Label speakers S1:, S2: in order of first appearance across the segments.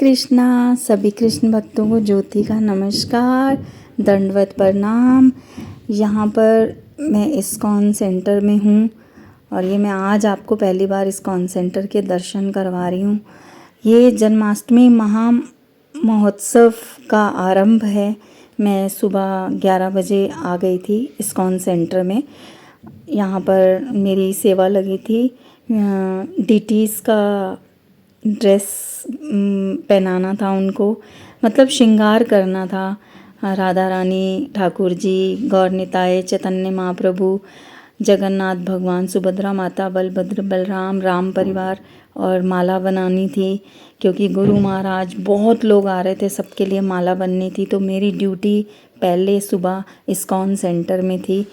S1: कृष्णा। सभी कृष्ण भक्तों को ज्योति का नमस्कार, दंडवत प्रणाम। यहाँ पर मैं इस्कॉन सेंटर में हूँ और ये मैं आज आपको पहली बार इस्कॉन सेंटर के दर्शन करवा रही हूँ। ये जन्माष्टमी महा महोत्सव का आरंभ है। मैं सुबह 11 बजे आ गई थी इस्कॉन सेंटर में। यहाँ पर मेरी सेवा लगी थी। डीटीज़ का ड्रेस पहनाना था उनको, मतलब श्रृंगार करना था। राधा रानी, ठाकुर जी, गौर निताय, चैतन्य महाप्रभु, जगन्नाथ भगवान, सुभद्रा माता, बलभद्र, बलराम, राम परिवार और माला बनानी थी क्योंकि गुरु महाराज बहुत लोग आ रहे थे, सबके लिए माला बननी थी। तो मेरी ड्यूटी पहले सुबह इस्कॉन सेंटर में थी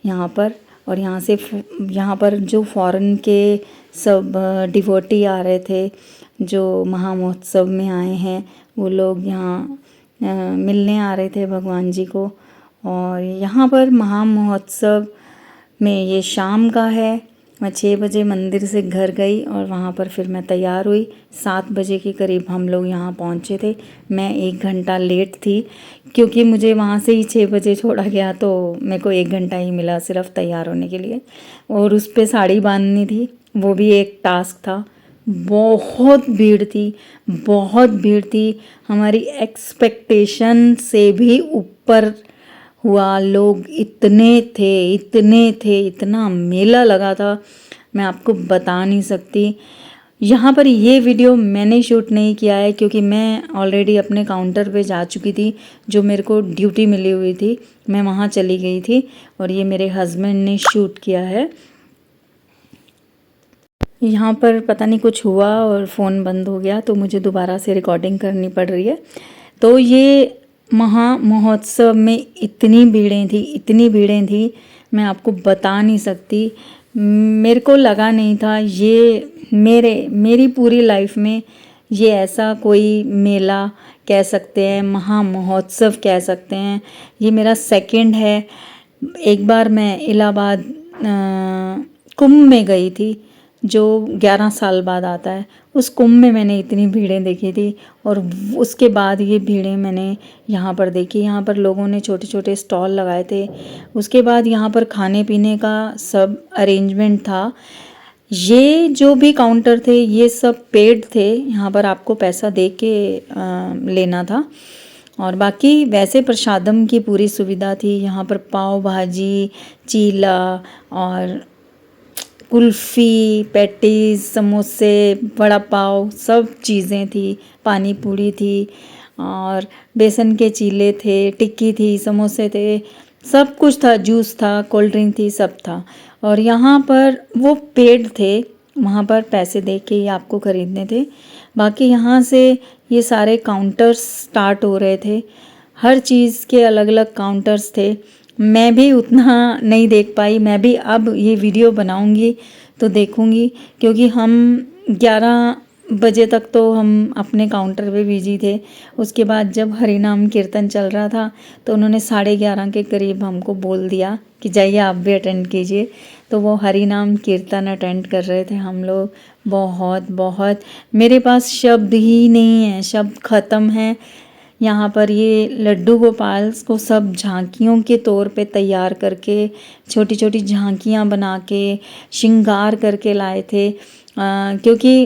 S1: यहाँ पर। और यहाँ पर जो फॉरेन के सब डिवोटी आ रहे थे, जो महा महोत्सव में आए हैं, वो लोग यहाँ मिलने आ रहे थे भगवान जी को। और यहाँ पर महा महोत्सव में ये शाम का है। मैं 6 बजे मंदिर से घर गई और वहाँ पर फिर मैं तैयार हुई। 7 बजे के करीब हम लोग यहाँ पहुँचे थे। मैं 1 घंटा लेट थी क्योंकि मुझे वहाँ से ही 6 बजे छोड़ा गया, तो मेरे को 1 घंटा ही मिला सिर्फ तैयार होने के लिए। और उस पर साड़ी बांधनी थी, वो भी एक टास्क था। बहुत भीड़ थी, बहुत भीड़ थी। हमारी एक्सपेक्टेशन से भी ऊपर हुआ। लोग इतने थे, इतना मेला लगा था, मैं आपको बता नहीं सकती। यहाँ पर ये वीडियो मैंने शूट नहीं किया है क्योंकि मैं ऑलरेडी अपने काउंटर पे जा चुकी थी। जो मेरे को ड्यूटी मिली हुई थी मैं वहाँ चली गई थी और ये मेरे हस्बैंड ने शूट किया है। यहाँ पर पता नहीं कुछ हुआ और फ़ोन बंद हो गया, तो मुझे दोबारा से रिकॉर्डिंग करनी पड़ रही है। तो ये महा महोत्सव में इतनी भीड़ें थी, मैं आपको बता नहीं सकती। मेरे को लगा नहीं था ये मेरी पूरी लाइफ में ये ऐसा कोई मेला कह सकते हैं, महा महोत्सव कह सकते हैं। ये मेरा सेकंड है। एक बार मैं इलाहाबाद कुंभ में गई थी, जो 11 साल बाद आता है। उस कुंभ में मैंने इतनी भीड़ें देखी थी और उसके बाद ये भीड़ें मैंने यहाँ पर देखी। यहाँ पर लोगों ने छोटे छोटे स्टॉल लगाए थे। उसके बाद यहाँ पर खाने पीने का सब अरेंजमेंट था। ये जो भी काउंटर थे ये सब पेड थे, यहाँ पर आपको पैसा दे के लेना था। और बाकी वैसे प्रसादम की पूरी सुविधा थी। यहाँ पर पाव भाजी, चीला और कुल्फ़ी, पैटीज़, समोसे, वड़ा पाव, सब चीज़ें थी। पानी पूरी थी और बेसन के चीले थे, टिक्की थी, समोसे थे, सब कुछ था। जूस था, कोल्ड ड्रिंक थी, सब था। और यहाँ पर वो पेड थे, वहाँ पर पैसे दे के ही आपको ख़रीदने थे। बाकी यहाँ से ये सारे काउंटर्स स्टार्ट हो रहे थे। हर चीज़ के अलग अलग काउंटर्स थे। मैं भी उतना नहीं देख पाई। मैं भी अब ये वीडियो बनाऊंगी तो देखूंगी, क्योंकि हम 11 बजे तक तो हम अपने काउंटर पे बिजी थे। उसके बाद जब हरि नाम कीर्तन चल रहा था तो उन्होंने 11:30 के करीब हमको बोल दिया कि जाइए आप भी अटेंड कीजिए। तो वो हरि नाम कीर्तन अटेंड कर रहे थे हम लोग। बहुत मेरे पास शब्द ही नहीं है, शब्द ख़त्म है। यहाँ पर ये लड्डू गोपाल को सब झांकियों के तौर पे तैयार करके, छोटी छोटी झांकियाँ बना के, श्रृंगार करके लाए थे। क्योंकि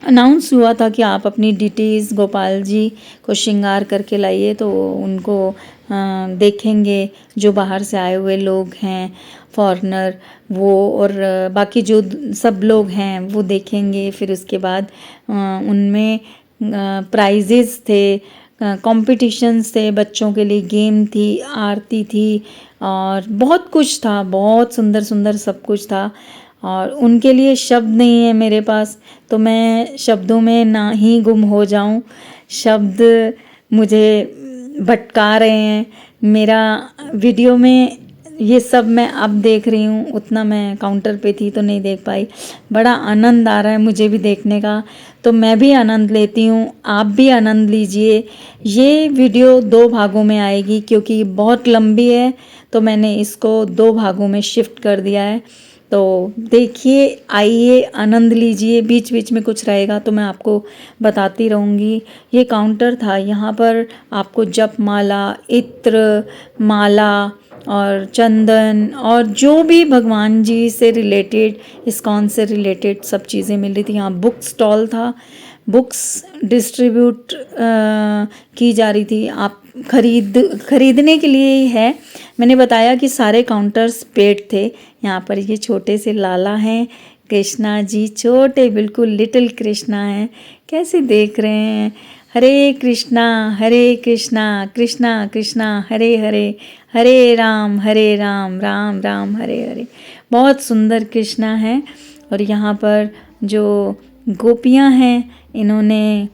S1: अनाउंस हुआ था कि आप अपनी डिटीज़ गोपाल जी को श्रृंगार करके लाइए, तो उनको देखेंगे जो बाहर से आए हुए लोग हैं, फॉरेनर, वो और बाकी जो सब लोग हैं वो देखेंगे। फिर उसके बाद उनमें प्राइजेज़ थे, कॉम्पिटिशन्स थे, बच्चों के लिए गेम थी, आरती थी और बहुत कुछ था। बहुत सुंदर सुंदर सब कुछ था और उनके लिए शब्द नहीं है मेरे पास, तो मैं शब्दों में ना ही गुम हो जाऊं। शब्द मुझे भटका रहे हैं। मेरा वीडियो में ये सब मैं अब देख रही हूँ, उतना मैं काउंटर पे थी तो नहीं देख पाई। बड़ा आनंद आ रहा है मुझे भी देखने का, तो मैं भी आनंद लेती हूँ, आप भी आनंद लीजिए। ये वीडियो 2 भागों में आएगी क्योंकि बहुत लंबी है, तो मैंने इसको 2 भागों में शिफ्ट कर दिया है। तो देखिए, आइए, आनंद लीजिए। बीच बीच में कुछ रहेगा तो मैं आपको बताती रहूँगी। ये काउंटर था, यहाँ पर आपको जप माला, इत्र, माला और चंदन और जो भी भगवान जी से रिलेटेड, इस्कॉन से रिलेटेड सब चीज़ें मिल रही थी। यहाँ बुक स्टॉल था, बुक्स डिस्ट्रीब्यूट की जा रही थी। आप खरीदने के लिए ही है। मैंने बताया कि सारे काउंटर्स पेड थे। यहाँ पर ये छोटे से लाला हैं, कृष्णा जी छोटे बिल्कुल लिटिल कृष्णा हैं, कैसे देख रहे हैं। हरे कृष्णा कृष्णा कृष्णा हरे हरे, हरे राम राम राम हरे हरे। बहुत सुंदर कृष्णा है। और यहाँ पर जो गोपियाँ हैं, इन्होंने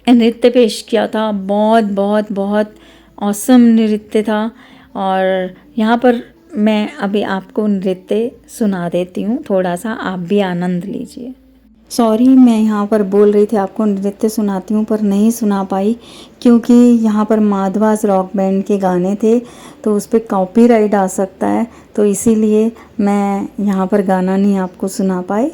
S1: नृत्य पेश किया था। बहुत बहुत बहुत औसम नृत्य था। और यहाँ पर मैं अभी आपको नृत्य सुना देती हूँ थोड़ा सा, आप भी आनंद लीजिए। सॉरी, मैं यहाँ पर बोल रही थी आपको नृत्य सुनाती हूँ, पर नहीं सुना पाई क्योंकि यहाँ पर माधवास रॉक बैंड के गाने थे, तो उस पर कॉपीराइट आ सकता है, तो इसीलिए मैं यहाँ पर गाना नहीं आपको सुना पाई।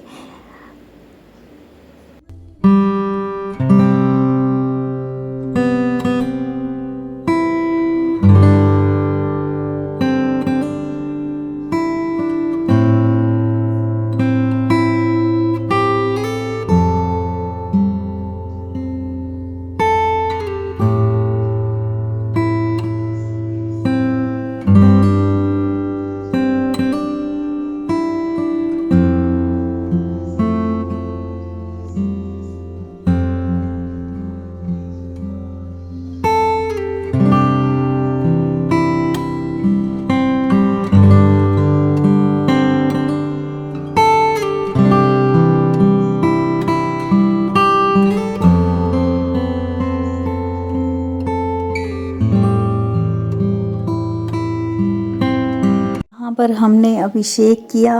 S1: यहाँ पर हमने अभिषेक किया।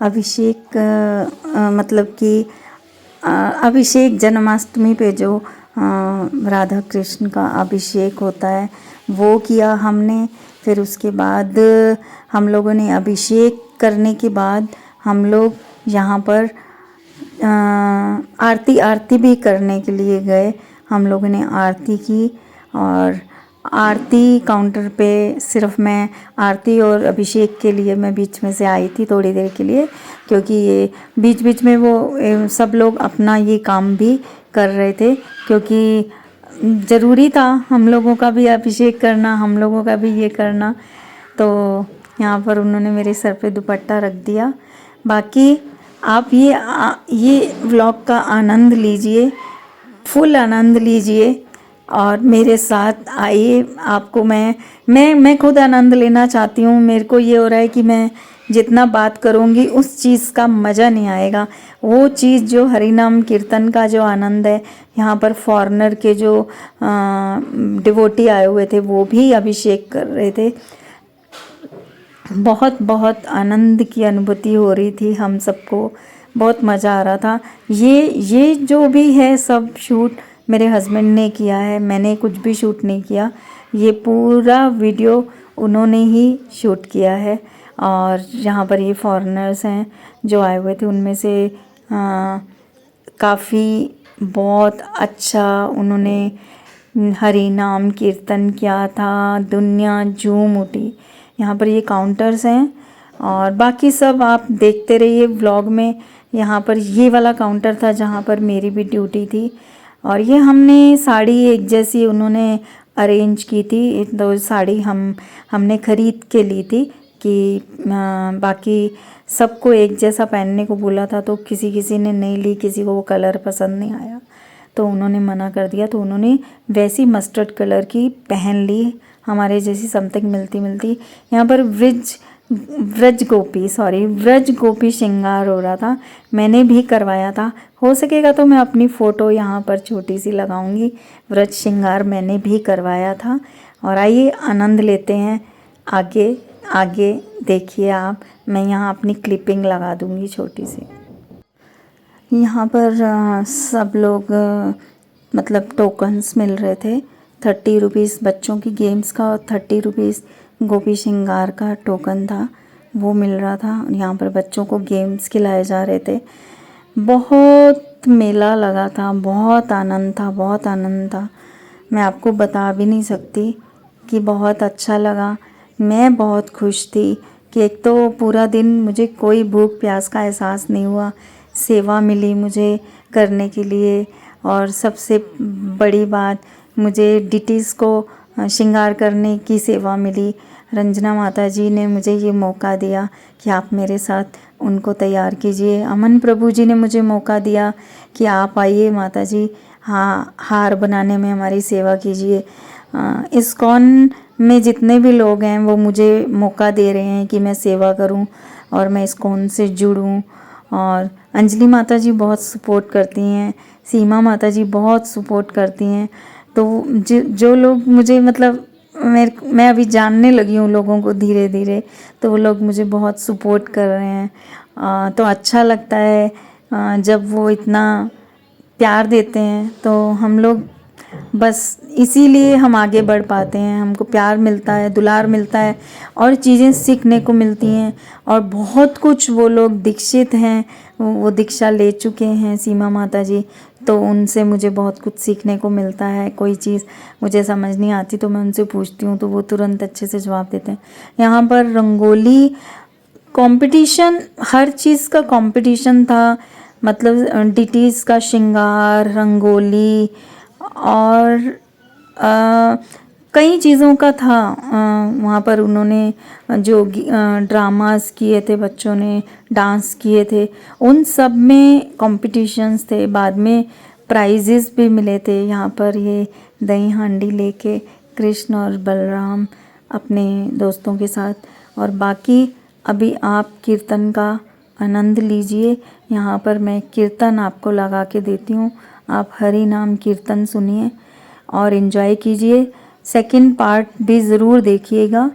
S1: अभिषेक मतलब कि अभिषेक जन्माष्टमी पे जो राधा कृष्ण का अभिषेक होता है वो किया हमने। फिर उसके बाद हम लोगों ने अभिषेक करने के बाद हम लोग यहाँ पर आरती भी करने के लिए गए। हम लोगों ने आरती की और आरती काउंटर पे सिर्फ मैं आरती और अभिषेक के लिए मैं बीच में से आई थी थोड़ी देर के लिए, क्योंकि ये बीच बीच में वो सब लोग अपना ये काम भी कर रहे थे, क्योंकि ज़रूरी था हम लोगों का भी अभिषेक करना, हम लोगों का भी ये करना। तो यहाँ पर उन्होंने मेरे सर पे दुपट्टा रख दिया। बाकी आप ये व्लॉग का आनंद लीजिए, फुल आनंद लीजिए और मेरे साथ आइए। आपको मैं खुद आनंद लेना चाहती हूँ। मेरे को ये हो रहा है कि मैं जितना बात करूँगी उस चीज़ का मज़ा नहीं आएगा। वो चीज़ जो हरि नाम कीर्तन का जो आनंद है, यहाँ पर फॉरेनर के जो डिवोटी आए हुए थे वो भी अभिषेक कर रहे थे। बहुत बहुत आनंद की अनुभूति हो रही थी, हम सबको बहुत मज़ा आ रहा था। ये जो भी है सब शूट मेरे हस्बैंड ने किया है, मैंने कुछ भी शूट नहीं किया। ये पूरा वीडियो उन्होंने ही शूट किया है। और यहाँ पर ये फॉरेनर्स हैं जो आए हुए थे, उनमें से काफ़ी बहुत अच्छा उन्होंने हरि नाम कीर्तन किया था, दुनिया झूम उठी। यहाँ पर ये काउंटर्स हैं और बाकी सब आप देखते रहिए व्लॉग में। यहाँ पर ये वाला काउंटर था जहाँ पर मेरी भी ड्यूटी थी और ये हमने साड़ी एक जैसी उन्होंने अरेंज की थी। तो साड़ी हमने ख़रीद के ली थी कि बाकी सबको एक जैसा पहनने को बोला था, तो किसी ने नहीं ली, किसी को वो कलर पसंद नहीं आया तो उन्होंने मना कर दिया। तो उन्होंने वैसी मस्टर्ड कलर की पहन ली, हमारे जैसी समथिंग मिलती। यहाँ पर व्रज गोपी श्रृंगार हो रहा था, मैंने भी करवाया था। हो सकेगा तो मैं अपनी फ़ोटो यहाँ पर छोटी सी लगाऊंगी। व्रज श्रृंगार मैंने भी करवाया था। और आइए आनंद लेते हैं। आगे देखिए आप, मैं यहाँ अपनी क्लिपिंग लगा दूँगी छोटी सी। यहाँ पर सब लोग मतलब टोकन्स मिल रहे थे। 30 रुपीज़ बच्चों की गेम्स का और 30 रुपीज़ गोपी श्रृंगार का टोकन था। वो मिल रहा था। यहाँ पर बच्चों को गेम्स खिलाए जा रहे थे। बहुत मेला लगा था, बहुत आनंद था, बहुत आनंद था। मैं आपको बता भी नहीं सकती कि बहुत अच्छा लगा। मैं बहुत खुश थी कि एक तो पूरा दिन मुझे कोई भूख प्यास का एहसास नहीं हुआ, सेवा मिली मुझे करने के लिए। और सबसे बड़ी बात, मुझे डिटीज़ को श्रृंगार करने की सेवा मिली। रंजना माता जी ने मुझे ये मौका दिया कि आप मेरे साथ उनको तैयार कीजिए। अमन प्रभु जी ने मुझे मौका दिया कि आप आइए माता जी, हाँ, हार बनाने में हमारी सेवा कीजिए। इस्कॉन में जितने भी लोग हैं वो मुझे मौका दे रहे हैं कि मैं सेवा करूं और मैं इस्कॉन से जुड़ूं। और अंजलि माता जी बहुत सपोर्ट करती हैं, सीमा माता जी बहुत सपोर्ट करती हैं। तो जो लोग मुझे मतलब मैं अभी जानने लगी हूँ लोगों को धीरे धीरे, तो वो लोग मुझे बहुत सपोर्ट कर रहे हैं। तो अच्छा लगता है जब वो इतना प्यार देते हैं। तो हम लोग बस इसीलिए हम आगे बढ़ पाते हैं। हमको प्यार मिलता है, दुलार मिलता है और चीज़ें सीखने को मिलती हैं। और बहुत कुछ वो लोग दीक्षित हैं, वो दीक्षा ले चुके हैं सीमा माता जी, तो उनसे मुझे बहुत कुछ सीखने को मिलता है। कोई चीज़ मुझे समझ नहीं आती तो मैं उनसे पूछती हूँ तो वो तुरंत अच्छे से जवाब देते हैं। यहाँ पर रंगोली कंपटीशन, हर चीज़ का कंपटीशन था। मतलब डिटीज़ का श्रृंगार, रंगोली और कई चीज़ों का था। वहाँ पर उन्होंने जो ड्रामास किए थे, बच्चों ने डांस किए थे, उन सब में कॉम्पिटिशन्स थे। बाद में प्राइजेस भी मिले थे। यहाँ पर ये दही हांडी लेके कृष्ण और बलराम अपने दोस्तों के साथ। और बाकी अभी आप कीर्तन का आनंद लीजिए। यहाँ पर मैं कीर्तन आपको लगा के देती हूँ, आप हरि नाम कीर्तन सुनिए और इन्जॉय कीजिए। सेकंड पार्ट भी ज़रूर देखिएगा।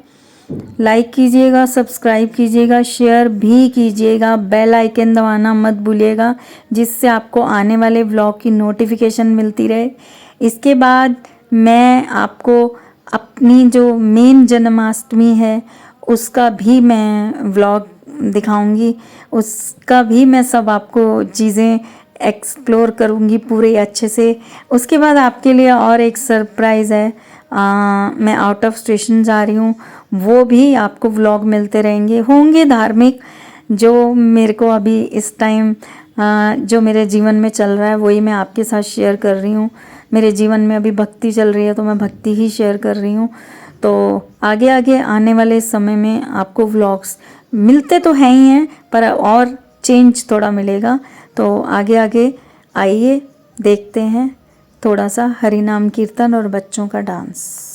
S1: लाइक कीजिएगा, सब्सक्राइब कीजिएगा, शेयर भी कीजिएगा, बेल आइकन दबाना मत भूलिएगा, जिससे आपको आने वाले व्लॉग की नोटिफिकेशन मिलती रहे। इसके बाद मैं आपको अपनी जो मेन जन्माष्टमी है उसका भी मैं व्लॉग दिखाऊंगी, उसका भी मैं सब आपको चीज़ें एक्सप्लोर करूंगी पूरे अच्छे से। उसके बाद आपके लिए और एक सरप्राइज़ है। मैं आउट ऑफ स्टेशन जा रही हूँ, वो भी आपको व्लॉग मिलते रहेंगे, होंगे धार्मिक। जो मेरे को अभी इस टाइम जो मेरे जीवन में चल रहा है वही मैं आपके साथ शेयर कर रही हूँ। मेरे जीवन में अभी भक्ति चल रही है तो मैं भक्ति ही शेयर कर रही हूँ। तो आगे आगे आने वाले समय में आपको व्लॉग्स मिलते तो हैं ही हैं, पर और चेंज थोड़ा मिलेगा। तो आगे आगे आइए, देखते हैं थोड़ा सा हरि नाम कीर्तन और बच्चों का डांस।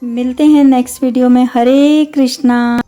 S1: मिलते हैं नेक्स्ट वीडियो में। हरे कृष्णा।